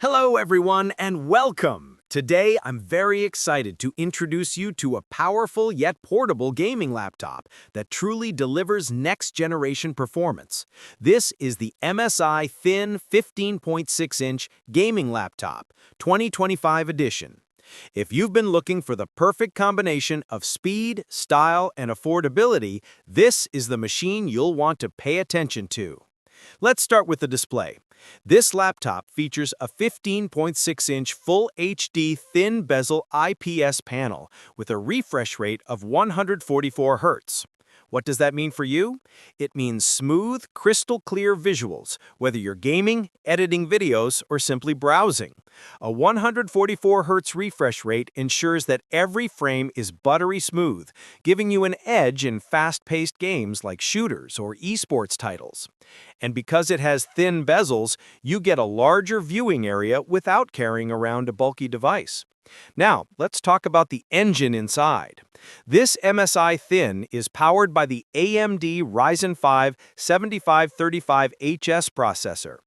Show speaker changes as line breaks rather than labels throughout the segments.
Hello everyone and welcome! Today I'm very excited to introduce you to a powerful yet portable gaming laptop that truly delivers next-generation performance. This is the MSI Thin 15.6-inch gaming laptop, 2025 edition. If you've been looking for the perfect combination of speed, style, and affordability, this is the machine you'll want to pay attention to. Let's start with the display. This laptop features a 15.6-inch Full HD thin-bezel IPS panel with a refresh rate of 144 Hz. What does that mean for you? It means smooth, crystal-clear visuals, whether you're gaming, editing videos, or simply browsing. A 144 Hz refresh rate ensures that every frame is buttery smooth, giving you an edge in fast-paced games like shooters or esports titles. And because it has thin bezels, you get a larger viewing area without carrying around a bulky device. Now, let's talk about the engine inside. This MSI Thin is powered by the AMD Ryzen 5 7535HS processor.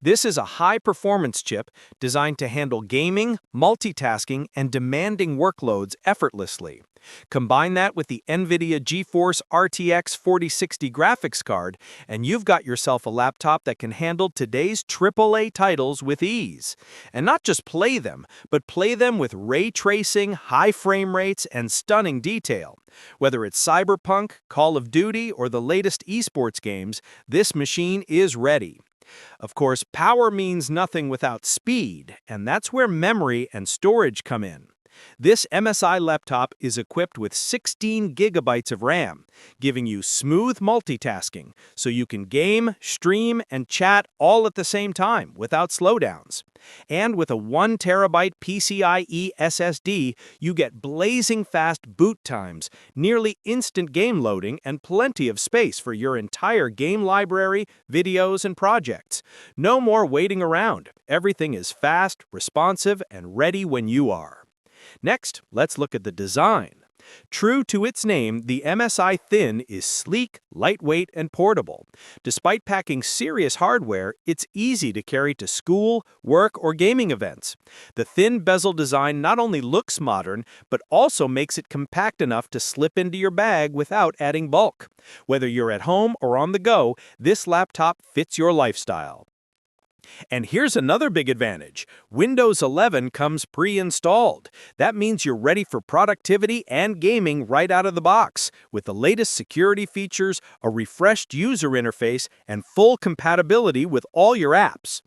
This is a high-performance chip designed to handle gaming, multitasking, and demanding workloads effortlessly. Combine that with the NVIDIA GeForce RTX 4060 graphics card, and you've got yourself a laptop that can handle today's AAA titles with ease. And not just play them, but play them with ray tracing, high frame rates, and stunning detail. Whether it's Cyberpunk, Call of Duty, or the latest esports games, this machine is ready. Of course, power means nothing without speed, and that's where memory and storage come in. This MSI laptop is equipped with 16 gigabytes of RAM, giving you smooth multitasking, so you can game, stream, and chat all at the same time without slowdowns. And with a 1 terabyte PCIe SSD, you get blazing fast boot times, nearly instant game loading, and plenty of space for your entire game library, videos, and projects. No more waiting around. Everything is fast, responsive, and ready when you are. Next, let's look at the design. True to its name, the MSI Thin is sleek, lightweight, and portable. Despite packing serious hardware, it's easy to carry to school, work, or gaming events. The thin bezel design not only looks modern, but also makes it compact enough to slip into your bag without adding bulk. Whether you're at home or on the go, this laptop fits your lifestyle. And here's another big advantage. Windows 11 comes pre-installed. That means you're ready for productivity and gaming right out of the box, with the latest security features, a refreshed user interface, and full compatibility with all your apps.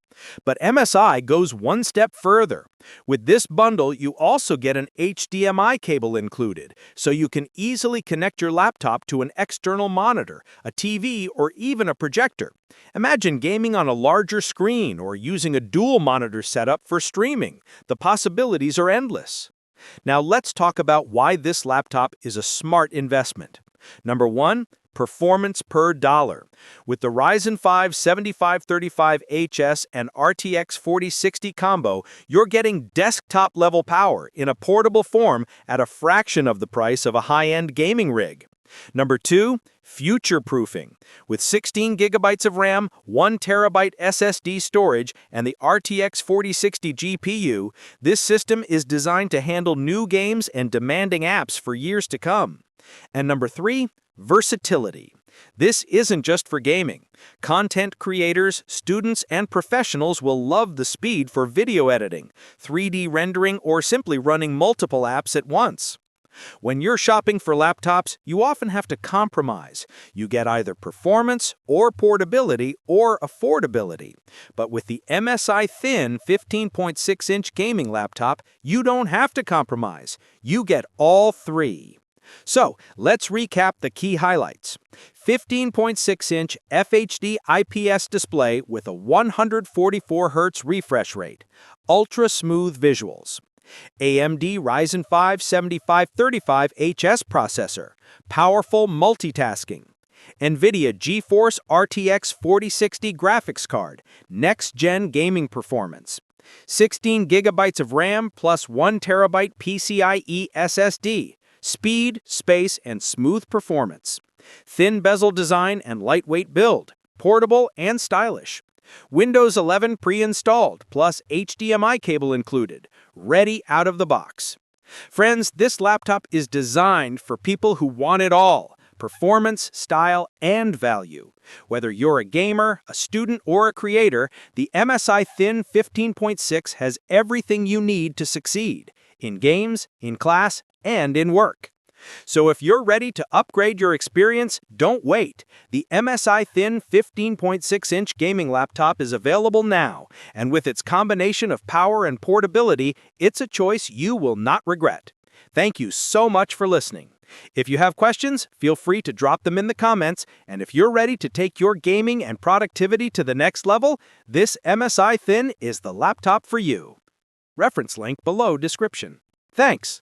But MSI goes one step further. With this bundle, you also get an HDMI cable included, so you can easily connect your laptop to an external monitor, a TV, or even a projector. Imagine gaming on a larger screen or using a dual monitor setup for streaming. The possibilities are endless. Now let's talk about why this laptop is a smart investment. Number one, performance per dollar. With the Ryzen 5 7535HS and RTX 4060 combo, you're getting desktop-level power in a portable form at a fraction of the price of a high-end gaming rig. Number two, future-proofing. With 16 gigabytes of RAM, 1 terabyte SSD storage, and the RTX 4060 GPU, this system is designed to handle new games and demanding apps for years to come. And number three, versatility. This isn't just for gaming. Content creators, students, and professionals will love the speed for video editing, 3D rendering, or simply running multiple apps at once. When you're shopping for laptops, you often have to compromise. You get either performance or portability or affordability. But with the MSI Thin 15.6-inch gaming laptop, you don't have to compromise. You get all three. So, let's recap the key highlights. 15.6-inch FHD IPS display with a 144 Hz refresh rate. Ultra-smooth visuals. AMD Ryzen 5 7535HS processor. Powerful multitasking. NVIDIA GeForce RTX 4060 graphics card. Next-gen gaming performance. 16 gigabytes of RAM plus 1 terabyte PCIe SSD. Speed, space, and smooth performance. Thin bezel design and lightweight build. Portable and stylish. Windows 11 pre-installed, plus HDMI cable included, ready out of the box. Friends, this laptop is designed for people who want it all: performance, style, and value. Whether you're a gamer, a student, or a creator, the MSI Thin 15.6 has everything you need to succeed in games, in class, and in work. So if you're ready to upgrade your experience, don't wait. The MSI Thin 15.6-inch gaming laptop is available now, and with its combination of power and portability, it's a choice you will not regret. Thank you so much for listening. If you have questions, feel free to drop them in the comments, and if you're ready to take your gaming and productivity to the next level, this MSI Thin is the laptop for you. Reference link below description. Thanks.